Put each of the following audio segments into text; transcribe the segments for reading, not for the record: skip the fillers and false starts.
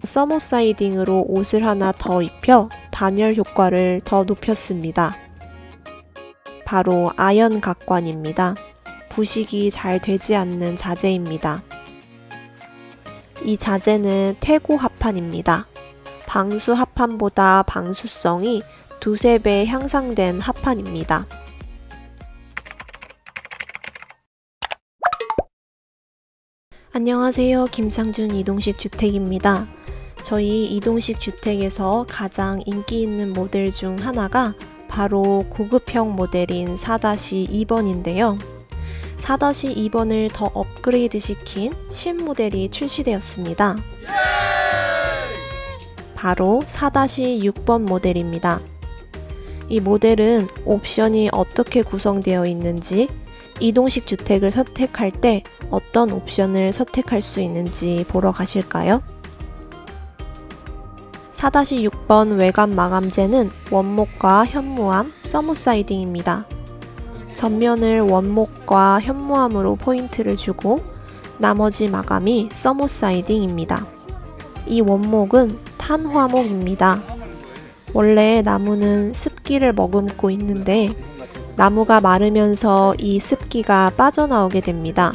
서머 사이딩으로 옷을 하나 더 입혀 단열 효과를 더 높였습니다. 바로 아연 각관입니다. 부식이 잘 되지 않는 자재입니다. 이 자재는 태고 합판입니다. 방수 합판보다 방수성이 두세 배 향상된 합판입니다. 안녕하세요. 김상준 이동식 주택입니다. 저희 이동식 주택에서 가장 인기 있는 모델 중 하나가 바로 고급형 모델인 4-2번인데요. 4-2번을 더 업그레이드 시킨 신모델이 출시되었습니다. 바로 4-6번 모델입니다. 이 모델은 옵션이 어떻게 구성되어 있는지, 이동식 주택을 선택할 때 어떤 옵션을 선택할 수 있는지 보러 가실까요? 4-6번 외관 마감재는 원목과 현무암, 서머 사이딩입니다. 전면을 원목과 현무암으로 포인트를 주고 나머지 마감이 서머 사이딩입니다. 이 원목은 탄화목입니다. 원래 나무는 습기를 머금고 있는데 나무가 마르면서 이 습기가 빠져나오게 됩니다.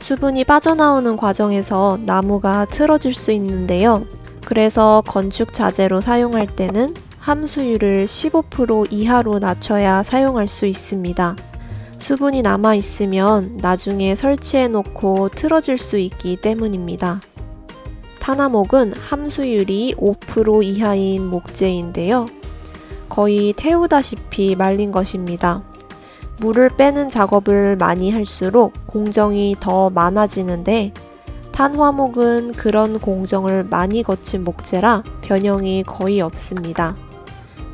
수분이 빠져나오는 과정에서 나무가 틀어질 수 있는데요. 그래서 건축 자재로 사용할 때는 함수율을 15% 이하로 낮춰야 사용할 수 있습니다. 수분이 남아 있으면 나중에 설치해 놓고 틀어질 수 있기 때문입니다. 탄화목은 함수율이 5% 이하인 목재인데요. 거의 태우다시피 말린 것입니다. 물을 빼는 작업을 많이 할수록 공정이 더 많아지는데 탄화목은 그런 공정을 많이 거친 목재라 변형이 거의 없습니다.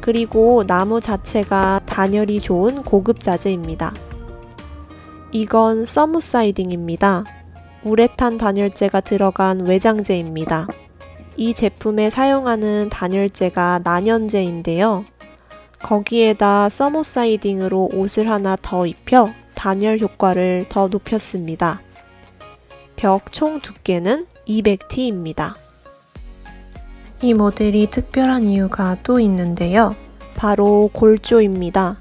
그리고 나무 자체가 단열이 좋은 고급 자재입니다. 이건 서머 사이딩입니다. 우레탄 단열재가 들어간 외장재입니다. 이 제품에 사용하는 단열재가 난연재인데요. 거기에다 서머 사이딩으로 옷을 하나 더 입혀 단열 효과를 더 높였습니다. 벽 총 두께는 200T입니다. 이 모델이 특별한 이유가 또 있는데요. 바로 골조입니다.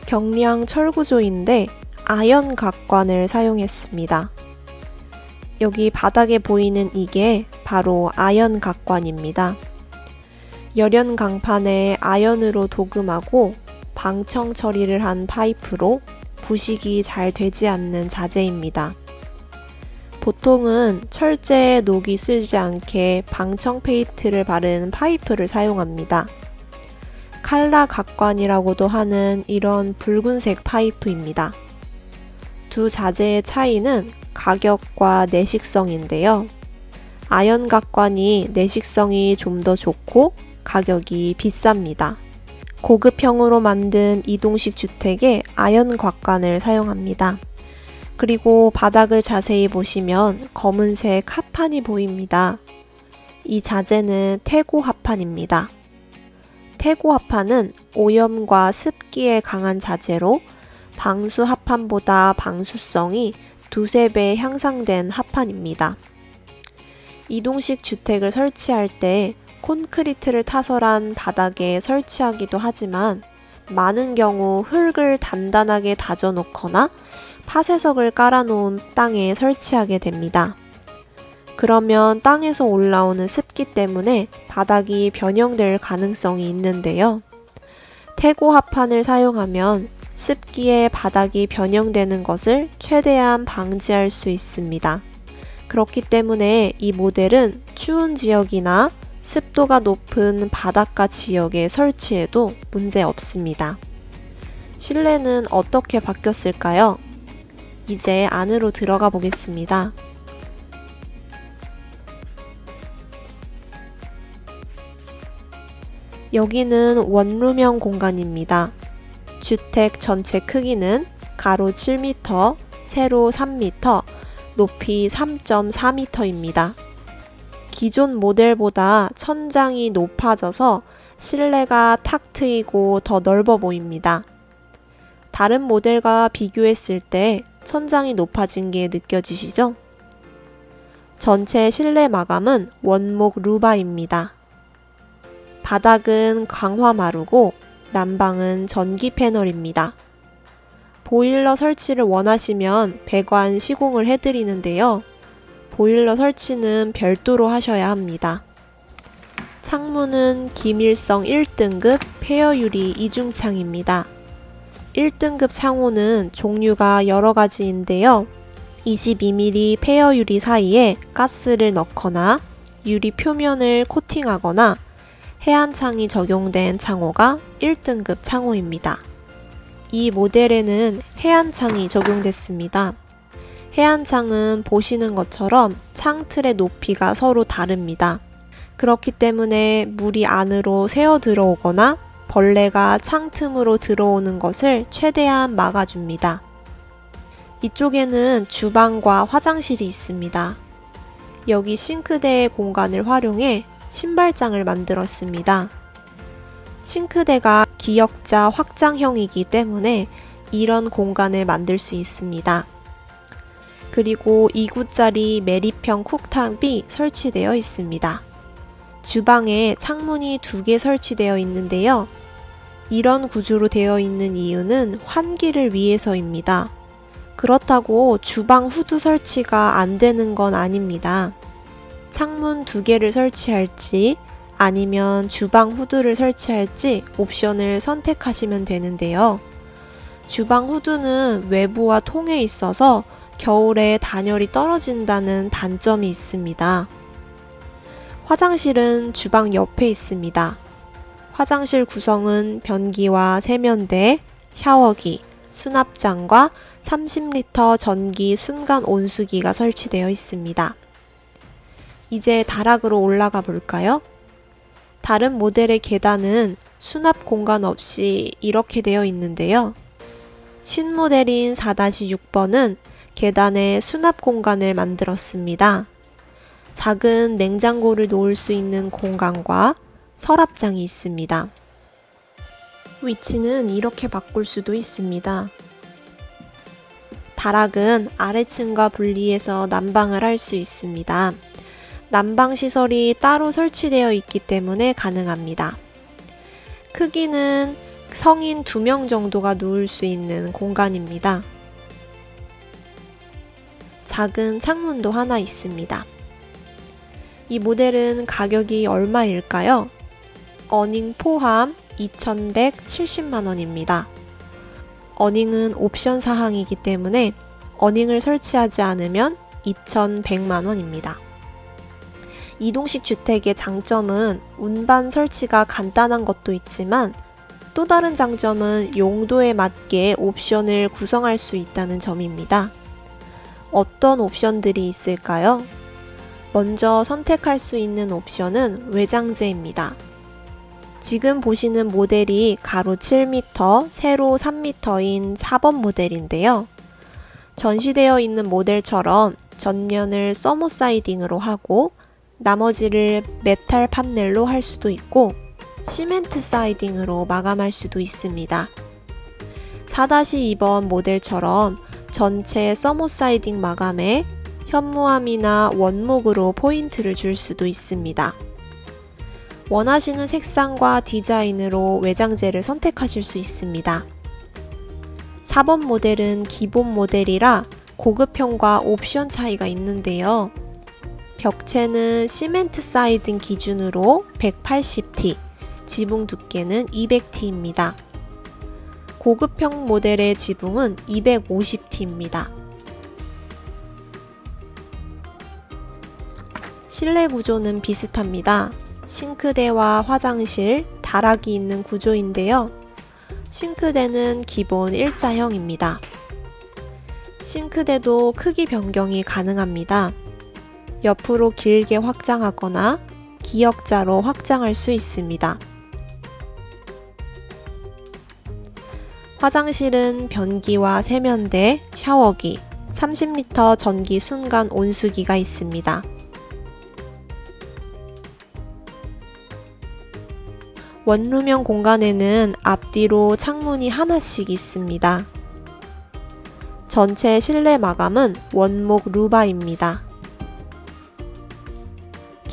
경량 철구조인데 아연 각관을 사용했습니다. 여기 바닥에 보이는 이게 바로 아연 각관입니다. 열연 강판에 아연으로 도금하고 방청 처리를 한 파이프로 부식이 잘 되지 않는 자재입니다. 보통은 철제에 녹이 슬지 않게 방청 페인트를 바른 파이프를 사용합니다. 칼라 각관이라고도 하는 이런 붉은색 파이프입니다. 두 자재의 차이는 가격과 내식성인데요. 아연 각관이 내식성이 좀 더 좋고 가격이 비쌉니다. 고급형으로 만든 이동식 주택에 아연 각관을 사용합니다. 그리고 바닥을 자세히 보시면 검은색 합판이 보입니다. 이 자재는 태고 합판입니다. 태고 합판은 오염과 습기에 강한 자재로 방수 합판보다 방수성이 두세 배 향상된 합판입니다. 이동식 주택을 설치할 때 콘크리트를 타설한 바닥에 설치하기도 하지만 많은 경우 흙을 단단하게 다져 놓거나 파쇄석을 깔아놓은 땅에 설치하게 됩니다. 그러면 땅에서 올라오는 습기 때문에 바닥이 변형될 가능성이 있는데요. 태고 합판을 사용하면 습기에 바닥이 변형되는 것을 최대한 방지할 수 있습니다. 그렇기 때문에 이 모델은 추운 지역이나 습도가 높은 바닷가 지역에 설치해도 문제 없습니다. 실내는 어떻게 바뀌었을까요? 이제 안으로 들어가 보겠습니다. 여기는 원룸형 공간입니다. 주택 전체 크기는 가로 7m, 세로 3m, 높이 3.4m입니다. 기존 모델보다 천장이 높아져서 실내가 탁 트이고 더 넓어 보입니다. 다른 모델과 비교했을 때 천장이 높아진 게 느껴지시죠? 전체 실내 마감은 원목 루바입니다. 바닥은 강화마루고 난방은 전기 패널입니다. 보일러 설치를 원하시면 배관 시공을 해드리는데요. 보일러 설치는 별도로 하셔야 합니다. 창문은 기밀성 1등급 폐허유리 이중창입니다. 1등급 창호는 종류가 여러 가지인데요. 22mm 폐허유리 사이에 가스를 넣거나 유리 표면을 코팅하거나 해안창이 적용된 창호가 1등급 창호입니다. 이 모델에는 해안창이 적용됐습니다. 해안창은 보시는 것처럼 창틀의 높이가 서로 다릅니다. 그렇기 때문에 물이 안으로 새어 들어오거나 벌레가 창 틈으로 들어오는 것을 최대한 막아줍니다. 이쪽에는 주방과 화장실이 있습니다. 여기 싱크대의 공간을 활용해 신발장을 만들었습니다. 싱크대가 기역자 확장형이기 때문에 이런 공간을 만들 수 있습니다. 그리고 2구짜리 매립형 쿡탑이 설치되어 있습니다. 주방에 창문이 2개 설치되어 있는데요. 이런 구조로 되어 있는 이유는 환기를 위해서입니다. 그렇다고 주방 후드 설치가 안 되는 건 아닙니다. 창문 2개를 설치할지 아니면 주방 후드를 설치할지 옵션을 선택하시면 되는데요. 주방 후드는 외부와 통해 있어서 겨울에 단열이 떨어진다는 단점이 있습니다. 화장실은 주방 옆에 있습니다. 화장실 구성은 변기와 세면대, 샤워기, 수납장과 30리터 전기 순간 온수기가 설치되어 있습니다. 이제 다락으로 올라가 볼까요? 다른 모델의 계단은 수납 공간 없이 이렇게 되어 있는데요. 신모델인 4-6번은 계단에 수납 공간을 만들었습니다. 작은 냉장고를 놓을 수 있는 공간과 서랍장이 있습니다. 위치는 이렇게 바꿀 수도 있습니다. 다락은 아래층과 분리해서 난방을 할 수 있습니다. 난방 시설이 따로 설치되어 있기 때문에 가능합니다. 크기는 성인 2명 정도가 누울 수 있는 공간입니다. 작은 창문도 하나 있습니다. 이 모델은 가격이 얼마일까요? 어닝 포함 2,170만원입니다. 어닝은 옵션 사항이기 때문에 어닝을 설치하지 않으면 2,100만원입니다. 이동식 주택의 장점은 운반 설치가 간단한 것도 있지만 또 다른 장점은 용도에 맞게 옵션을 구성할 수 있다는 점입니다. 어떤 옵션들이 있을까요? 먼저 선택할 수 있는 옵션은 외장재입니다. 지금 보시는 모델이 가로 7m, 세로 3m인 4번 모델인데요. 전시되어 있는 모델처럼 전면을 서머 사이딩으로 하고 나머지를 메탈 판넬로 할 수도 있고 시멘트 사이딩으로 마감할 수도 있습니다. 4-2번 모델처럼 전체 서머 사이딩 마감에 현무암이나 원목으로 포인트를 줄 수도 있습니다. 원하시는 색상과 디자인으로 외장재를 선택하실 수 있습니다. 4번 모델은 기본 모델이라 고급형과 옵션 차이가 있는데요. 벽체는 시멘트 사이딩 기준으로 180T, 지붕 두께는 200T입니다. 고급형 모델의 지붕은 250T입니다. 실내 구조는 비슷합니다. 싱크대와 화장실, 다락이 있는 구조인데요. 싱크대는 기본 일자형입니다. 싱크대도 크기 변경이 가능합니다. 옆으로 길게 확장하거나 기역자로 확장할 수 있습니다. 화장실은 변기와 세면대, 샤워기, 30리터 전기 순간 온수기가 있습니다. 원룸형 공간에는 앞뒤로 창문이 하나씩 있습니다. 전체 실내 마감은 원목 루바입니다.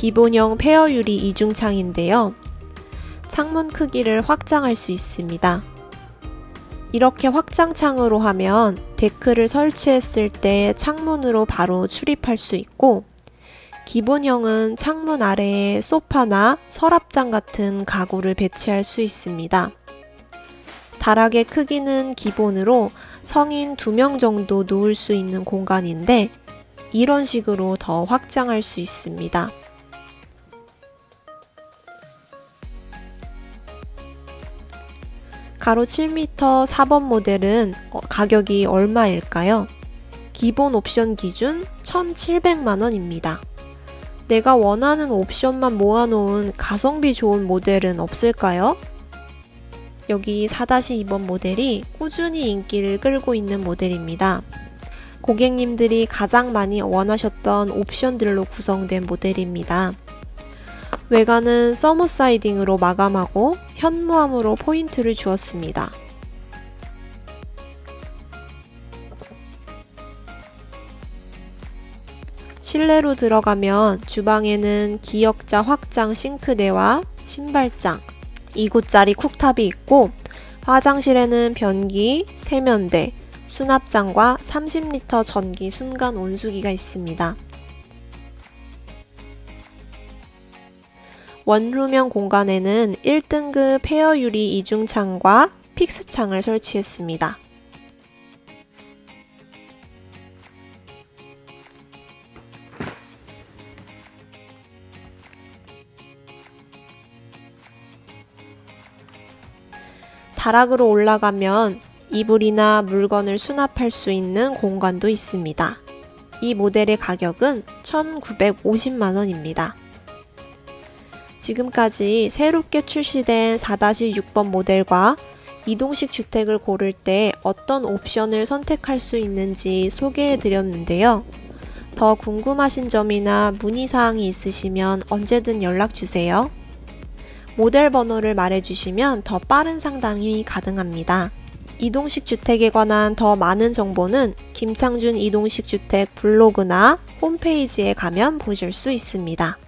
기본형 폐허 유리 이중창인데요. 창문 크기를 확장할 수 있습니다. 이렇게 확장창으로 하면 데크를 설치했을 때 창문으로 바로 출입할 수 있고, 기본형은 창문 아래에 소파나 서랍장 같은 가구를 배치할 수 있습니다. 다락의 크기는 기본으로 성인 2명 정도 누울 수 있는 공간인데, 이런 식으로 더 확장할 수 있습니다. 가로 7m 4번 모델은 가격이 얼마일까요? 기본 옵션 기준 1,700만원입니다. 내가 원하는 옵션만 모아놓은 가성비 좋은 모델은 없을까요? 여기 4-2번 모델이 꾸준히 인기를 끌고 있는 모델입니다. 고객님들이 가장 많이 원하셨던 옵션들로 구성된 모델입니다. 외관은 서머 사이딩으로 마감하고 현무암으로 포인트를 주었습니다. 실내로 들어가면 주방에는 기역자 확장 싱크대와 신발장, 2구짜리 쿡탑이 있고, 화장실에는 변기, 세면대, 수납장과 30리터 전기 순간 온수기가 있습니다. 원룸형 공간에는 1등급 폐허 유리 이중창과 픽스창을 설치했습니다. 다락으로 올라가면 이불이나 물건을 수납할 수 있는 공간도 있습니다. 이 모델의 가격은 1,950만원입니다. 지금까지 새롭게 출시된 4-6번 모델과 이동식 주택을 고를 때 어떤 옵션을 선택할 수 있는지 소개해 드렸는데요. 더 궁금하신 점이나 문의사항이 있으시면 언제든 연락주세요. 모델 번호를 말해주시면 더 빠른 상담이 가능합니다. 이동식 주택에 관한 더 많은 정보는 김창준 이동식 주택 블로그나 홈페이지에 가면 보실 수 있습니다.